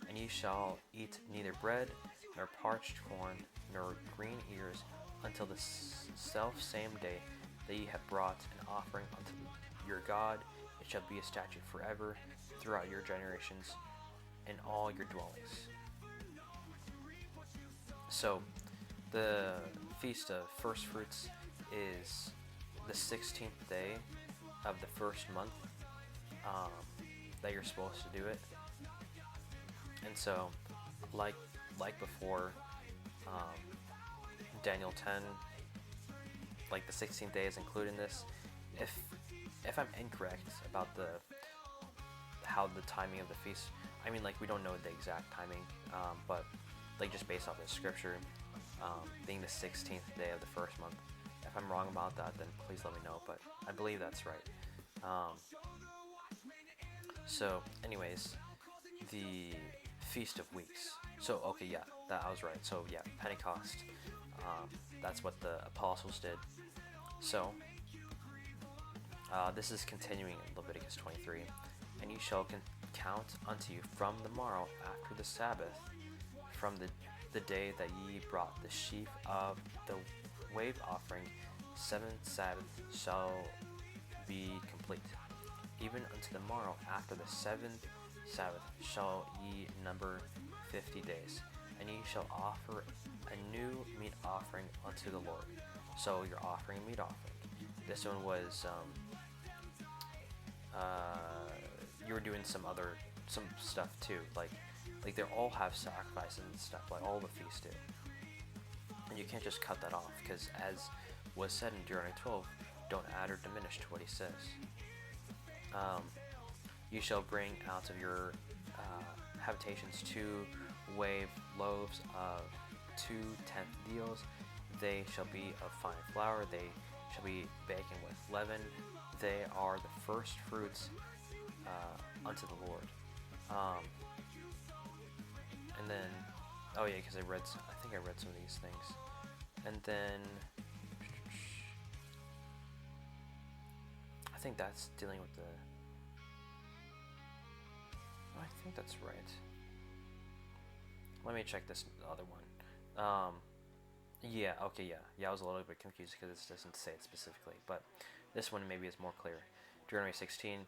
And ye shall eat neither bread, nor parched corn, nor green ears, until the self same day that ye have brought an offering unto your God. It shall be a statute forever throughout your generations in all your dwellings. So the feast of first fruits is the 16th day of the first month that you're supposed to do it. And so like like before, Daniel 10, like the 16th day is included in this. If I'm incorrect about how the timing of the feast, I mean, like, we don't know the exact timing, but like just based off the scripture, being the 16th day of the first month. If I'm wrong about that, then please let me know, but I believe that's right. So anyways, the Feast of Weeks. So okay, yeah, that I was right. So yeah, Pentecost. That's what the apostles did. So this is continuing in Leviticus 23. And you shall count unto you from the morrow after the Sabbath, from the day that ye brought the sheaf of the wave offering, 7 Sabbaths shall be complete. Even unto the morrow after the 7th Sabbath shall ye number 50 days, and ye shall offer a new meat offering unto the Lord. So you're offering a meat offering. This one was you were doing some stuff too, like they all have sacrifices and stuff, like all the feasts do. And you can't just cut that off, because as was said in Deuteronomy 12, don't add or diminish to what he says. You shall bring out of your habitations 2 wave loaves of 2 tenth deals. They shall be of fine flour. They shall be baken with leaven. They are the first fruits unto the Lord. And then, oh yeah, because I think I read some of these things. And then, I think that's dealing with I think that's right. Let me check this other one. Yeah, okay, yeah, I was a little bit confused because it doesn't say it specifically, but this one maybe is more clear. Deuteronomy 16,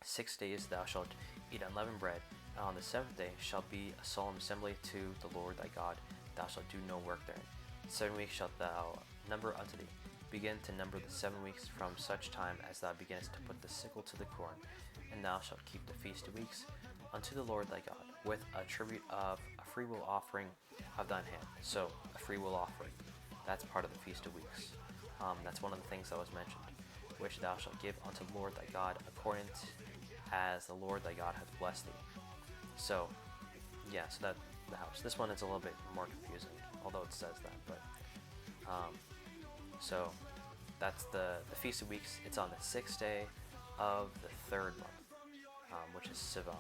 6 days thou shalt eat unleavened bread, and on the 7th day shall be a solemn assembly to the Lord thy God. Thou shalt do no work therein. 7 weeks shalt thou number unto thee. Begin to number the 7 weeks from such time as thou beginnest to put the sickle to the corn, and thou shalt keep the feast of weeks unto the Lord thy God, with a tribute of a freewill offering of thine hand. So, a freewill offering, that's part of the Feast of Weeks. That's one of the things that was mentioned, which thou shalt give unto the Lord thy God, according to as the Lord thy God hath blessed thee. So, yeah, so that the house. This one is a little bit more confusing, although it says that, but, so, that's the Feast of Weeks. It's on the 6th day of the 3rd month, which is Sivan.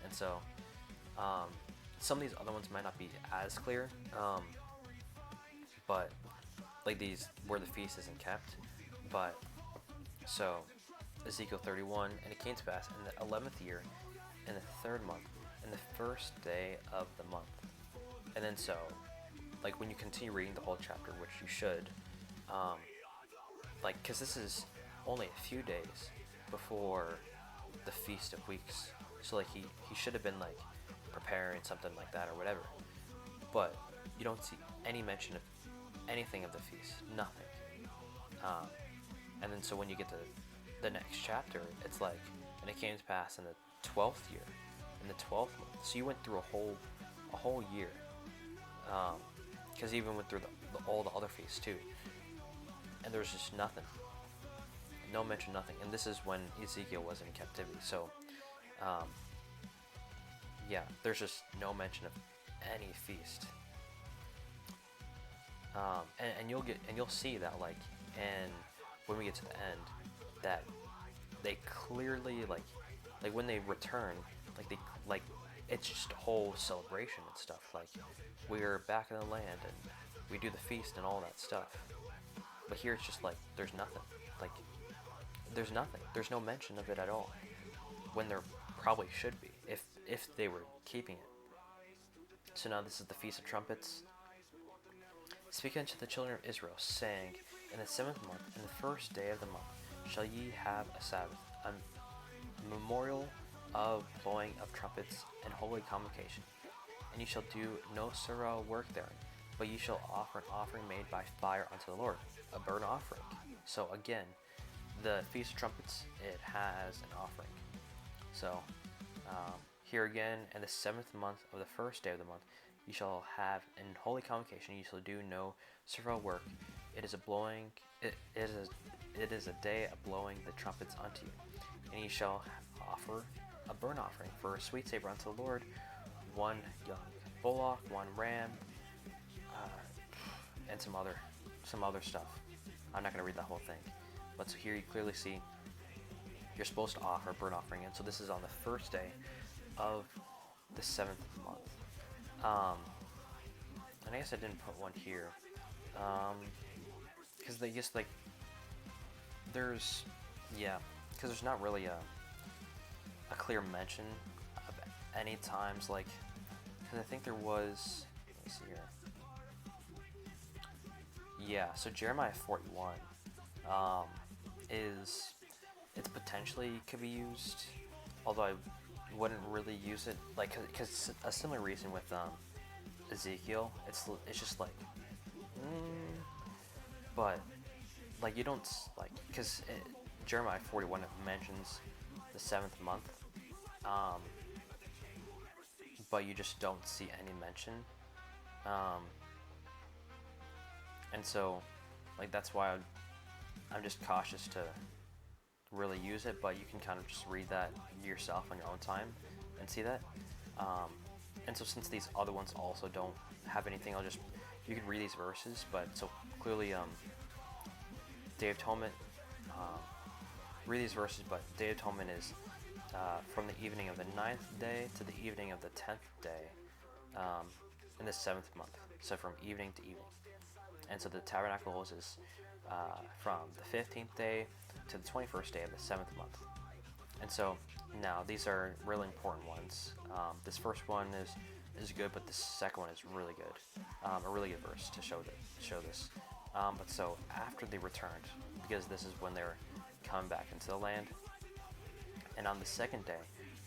And so, some of these other ones might not be as clear, but like these where the feast isn't kept. But so Ezekiel 31, and it came to pass in the 11th year, in the 3rd month, in the 1st day of the month. And then so, like when you continue reading the whole chapter, which you should, like, because this is only a few days before the Feast of Weeks, so like he should have been like preparing something like that or whatever, but you don't see any mention of anything of the feast, nothing. And then so when you get to the next chapter, it's like, and it came to pass in the 12th year, in the 12th month. So you went through a whole year, because even went through all the other feasts too, and there was just nothing, no mention, nothing. And this is when Ezekiel was in captivity, so yeah, there's just no mention of any feast. And you'll see that, like, and when we get to the end, that they clearly like when they return, like it's just a whole celebration and stuff. Like, we're back in the land and we do the feast and all that stuff. But here it's just like there's nothing. Like, there's nothing. There's no mention of it at all, when there probably should be if they were keeping it. So now this is the Feast of Trumpets. Speak unto the children of Israel, saying, in the 7th month, in the 1st day of the month, shall ye have a Sabbath, a memorial of blowing of trumpets and holy convocation. And ye shall do no servile work therein, but ye shall offer an offering made by fire unto the Lord, a burnt offering. So again, the Feast of Trumpets, it has an offering. So Here again, in the 7th month of the 1st day of the month, you shall have an holy convocation. You shall do no servile work. It is a blowing. It is a day of blowing the trumpets unto you, and ye shall offer a burnt offering for a sweet savor unto the Lord, one young bullock, one ram, and some other stuff. I'm not going to read the whole thing, but so here you clearly see you're supposed to offer a burnt offering, and so this is on the 1st day of the 7th month. And I guess I didn't put one here, because they just like there's because there's not really a clear mention of any times, like, because I think there was, let me see here. Yeah, so Jeremiah 41 it's potentially could be used, although I wouldn't really use it, like, because a similar reason with Ezekiel, it's just like, but like you don't like, because Jeremiah 41 mentions the 7th month, but you just don't see any mention, and so like that's why I'm just cautious to really use it, but you can kind of just read that yourself on your own time and see that. And so since these other ones also don't have anything, you can read these verses, but so clearly Day of Atonement, read these verses, but Day of Atonement is from the evening of the 9th day to the evening of the 10th day in the 7th month, so from evening to evening. And so the Tabernacles is from the 15th day to the 21st day of the 7th month. And so now these are really important ones. This first one is good, but the second one is really good. A really good verse to show this. But so after they returned, because this is when they're coming back into the land, and on the 2nd day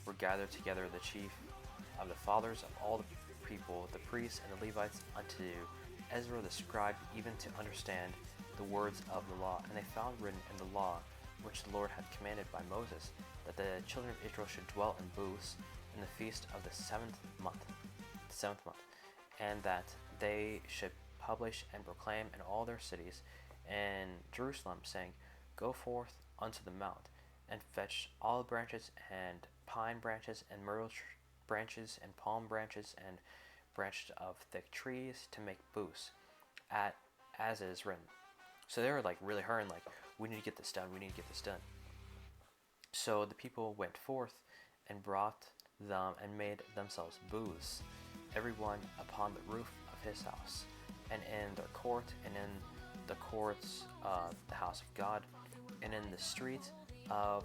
were gathered together the chief of the fathers of all the people, the priests and the Levites, unto Ezra the scribe, even to understand the words of the law. And they found written in the law, which the Lord had commanded by Moses, that the children of Israel should dwell in booths in the feast of the 7th month, and that they should publish and proclaim in all their cities and Jerusalem, saying, Go forth unto the mount, and fetch olive branches and pine branches and myrtle branches and palm branches and branches of thick trees to make booths, as it is written. So they were like really hurrying, like, we need to get this done, we need to get this done. So the people went forth and brought them and made themselves booths, every one upon the roof of his house, and in their court, and in the courts of the house of God, and in the street of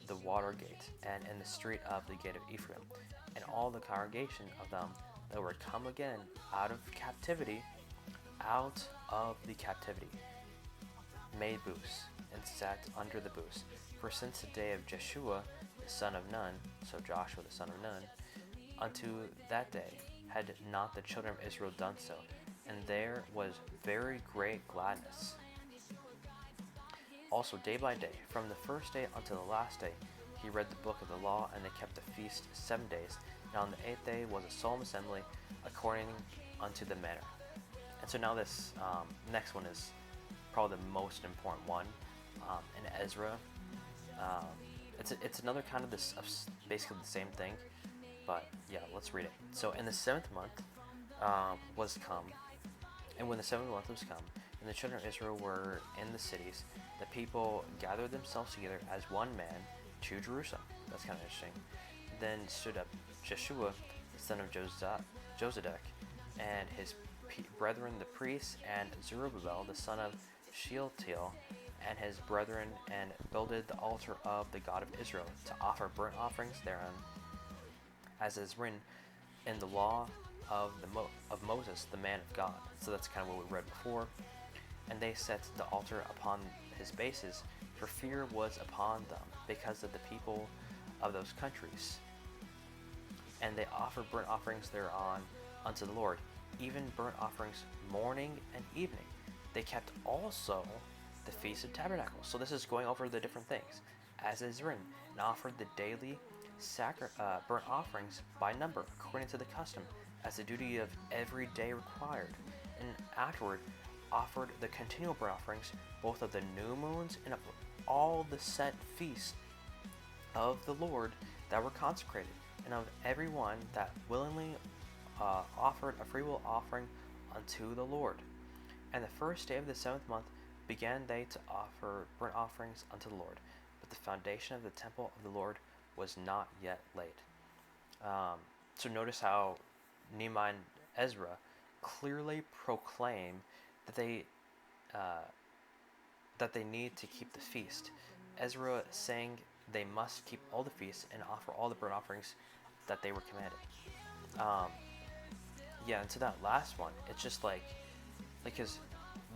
the water gate, and in the street of the gate of Ephraim. And all the congregation of them that were come again out of the captivity, made booths, and sat under the booths. For since the day of Jeshua the son of Nun, so Joshua the son of Nun, unto that day had not the children of Israel done so, and there was very great gladness. Also day by day, from the 1st day unto the last day, he read the book of the law, and they kept the feast 7 days. And on the 8th day was a solemn assembly, according unto the manner. And so now this next one is probably the most important one in Ezra. It's another kind of this basically the same thing, but yeah, let's read it. So in the 7th month was come, and when the 7th month was come, and the children of Israel were in the cities, the people gathered themselves together as one man to Jerusalem. That's kind of interesting. Then stood up Jeshua, the son of Josedek, and his brethren the priests, and Zerubbabel, the son of Shealtiel, and his brethren, and builded the altar of the God of Israel, to offer burnt offerings thereon, as is written in the law of Moses, the man of God. So that's kind of what we read before. And they set the altar upon his bases, for fear was upon them, because of the people of those countries. And they offered burnt offerings thereon unto the Lord, even burnt offerings morning and evening. They kept also the Feast of Tabernacles. So this is going over the different things, as is written, and offered the daily burnt offerings by number, according to the custom, as the duty of every day required, and afterward offered the continual burnt offerings, both of the new moons and of all the set feasts of the Lord that were consecrated, and of every one that willingly offered a freewill offering unto the Lord. And the first day of the 7th month began they to offer burnt offerings unto the Lord, but the foundation of the temple of the Lord was not yet laid. So notice how Nehemiah and Ezra clearly proclaim that they need to keep the feast. Ezra saying they must keep all the feasts and offer all the burnt offerings that they were commanded. Yeah, and to that last one, it's just like, because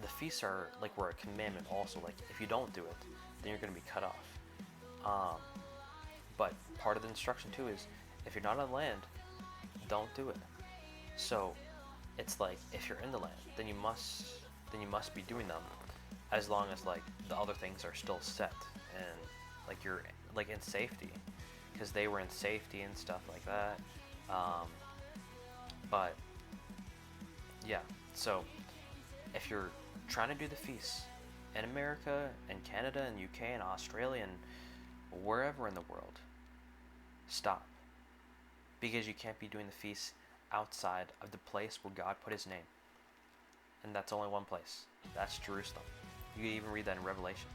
the feasts are like were a commandment also. Like if you don't do it, then you're going to be cut off. But part of the instruction too is if you're not on land, don't do it. So it's like if you're in the land, then you must be doing them, as long as like the other things are still set and like you're like in safety, because they were in safety and stuff like that. But yeah, so if you're trying to do the feasts in America and Canada and UK and Australia and wherever in the world, stop, because you can't be doing the feasts outside of the place where God put his name. And that's only one place. That's Jerusalem. You can even read that in Revelation.